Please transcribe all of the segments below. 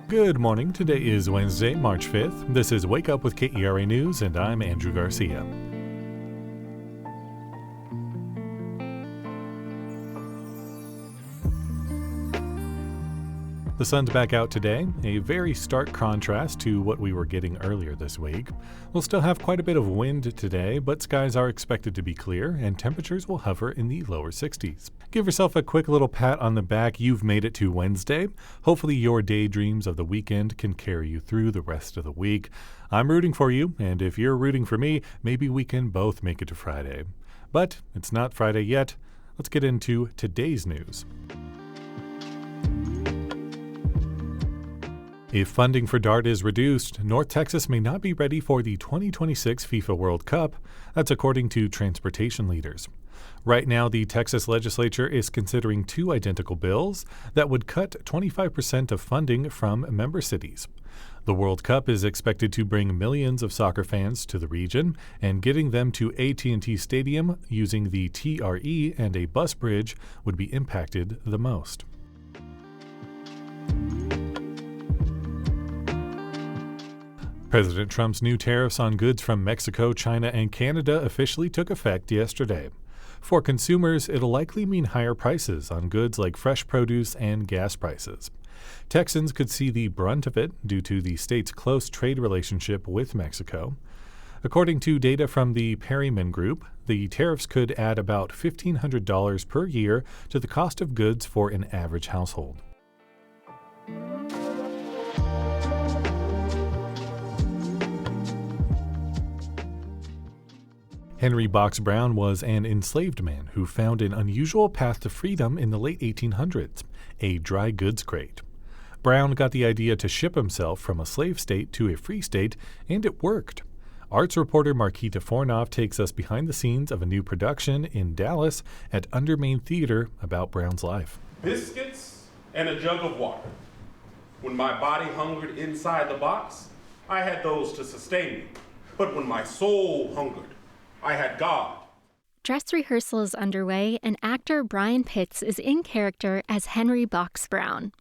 Good morning. Today is Wednesday, March 5th. This is Wake Up with KERA News, and I'm Andrew Garcia. The sun's back out today, a very stark contrast to what we were getting earlier this week. We'll still have quite a bit of wind today, but skies are expected to be clear and temperatures will hover in the lower 60s. Give yourself a quick little pat on the back. You've made it to Wednesday. Hopefully your daydreams of the weekend can carry you through the rest of the week. I'm rooting for you, and if you're rooting for me, maybe we can both make it to Friday. But it's not Friday yet. Let's get into today's news. If funding for DART is reduced, North Texas may not be ready for the 2026 FIFA World Cup. That's according to transportation leaders. Right now, the Texas legislature is considering two identical bills that would cut 25% of funding from member cities. The World Cup is expected to bring millions of soccer fans to the region, and getting them to AT&T Stadium using the TRE and a bus bridge would be impacted the most. President Trump's new tariffs on goods from Mexico, China, and Canada officially took effect yesterday. For consumers, it'll likely mean higher prices on goods like fresh produce and gas prices. Texans could see the brunt of it due to the state's close trade relationship with Mexico. According to data from the Perryman Group, the tariffs could add about $1,500 per year to the cost of goods for an average household. Henry Box Brown was an enslaved man who found an unusual path to freedom in the late 1800s, a dry goods crate. Brown got the idea to ship himself from a slave state to a free state, and it worked. Arts reporter Marquita Fornoff takes us behind the scenes of a new production in Dallas at Undermain Theater about Brown's life. Biscuits and a jug of water. When my body hungered inside the box, I had those to sustain me. But when my soul hungered, I had God. Dress rehearsal is underway, and actor Brian Pitts is in character as Henry Box Brown.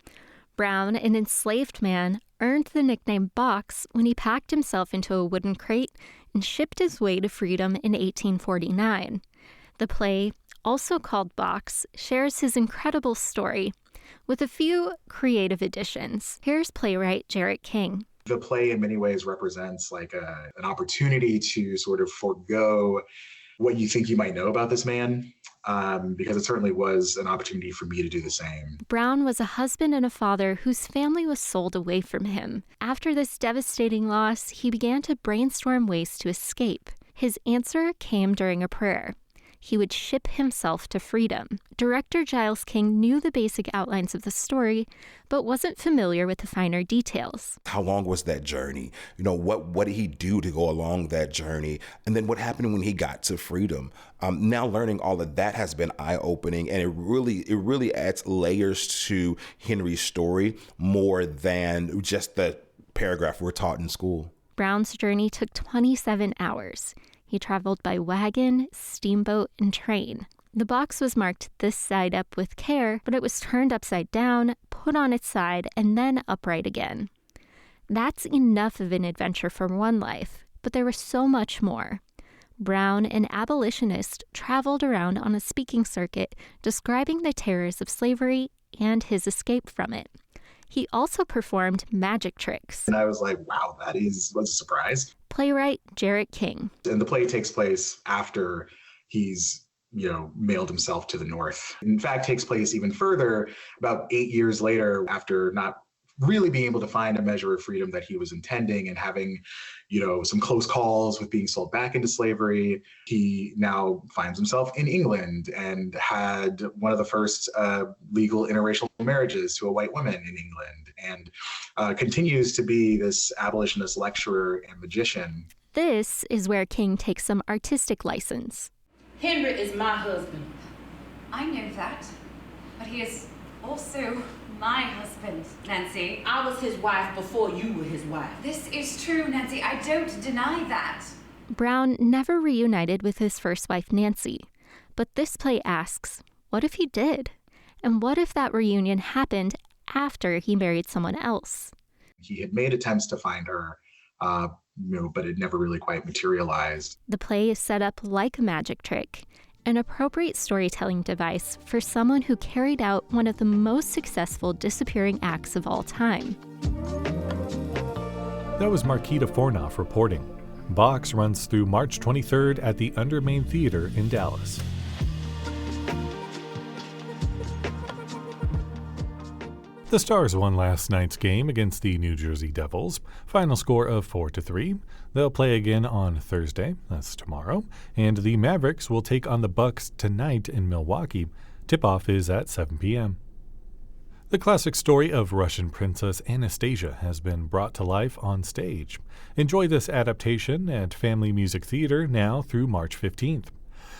Brown, an enslaved man, earned the nickname Box when he packed himself into a wooden crate and shipped his way to freedom in 1849. The play, also called Box, shares his incredible story with a few creative additions. Here's playwright Jarrett King. The play in many ways represents like an opportunity to sort of forego what you think you might know about this man, because it certainly was an opportunity for me to do the same. Brown was a husband and a father whose family was sold away from him. After this devastating loss, he began to brainstorm ways to escape. His answer came during a prayer. He would ship himself to freedom. Director Giles King knew the basic outlines of the story, but wasn't familiar with the finer details. How long was that journey? What did he do to go along that journey? And then what happened when he got to freedom? Now learning all of that has been eye-opening, and it really adds layers to Henry's story more than just the paragraph we're taught in school. Brown's journey took 27 hours. He traveled by wagon, steamboat, and train. The box was marked this side up with care, but it was turned upside down, put on its side, and then upright again. That's enough of an adventure for one life, but there was so much more. Brown, an abolitionist, traveled around on a speaking circuit describing the terrors of slavery and his escape from it. He also performed magic tricks. And I was like, wow, was a surprise. Playwright Jarrett King. And the play takes place after he's, mailed himself to the North. In fact, takes place even further, about 8 years later, after not really being able to find a measure of freedom that he was intending and having, some close calls with being sold back into slavery. He now finds himself in England and had one of the first legal interracial marriages to a white woman in England, and continues to be this abolitionist lecturer and magician. This is where King takes some artistic license. Henry is my husband. I know that, but he is also my husband, Nancy. I was his wife before you were his wife. This is true, Nancy. I don't deny that. Brown never reunited with his first wife, Nancy. But this play asks, what if he did? And what if that reunion happened after he married someone else? He had made attempts to find her, but it never really quite materialized. The play is set up like a magic trick, an appropriate storytelling device for someone who carried out one of the most successful disappearing acts of all time. That was Marquita Fornoff reporting. Box runs through March 23rd at the Undermain Theater in Dallas. The Stars won last night's game against the New Jersey Devils, final score of 4-3. They'll play again on Thursday, that's tomorrow, and the Mavericks will take on the Bucks tonight in Milwaukee. Tip-off is at 7 p.m. The classic story of Russian Princess Anastasia has been brought to life on stage. Enjoy this adaptation at Family Music Theater now through March 15th.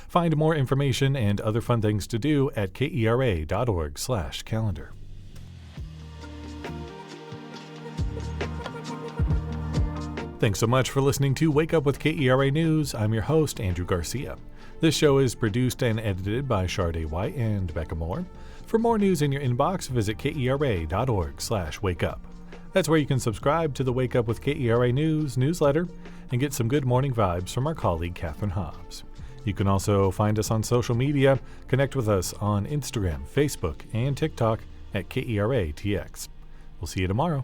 Find more information and other fun things to do at kera.org/calendar. Thanks so much for listening to Wake Up with KERA News. I'm your host, Andrew Garcia. This show is produced and edited by Shardae White and Bekah Morr. For more news in your inbox, visit kera.org/wakeup. That's where you can subscribe to the Wake Up with KERA News newsletter and get some good morning vibes from our colleague Catherine Hobbs. You can also find us on social media. Connect with us on Instagram, Facebook, and TikTok at KERATX. We'll see you tomorrow.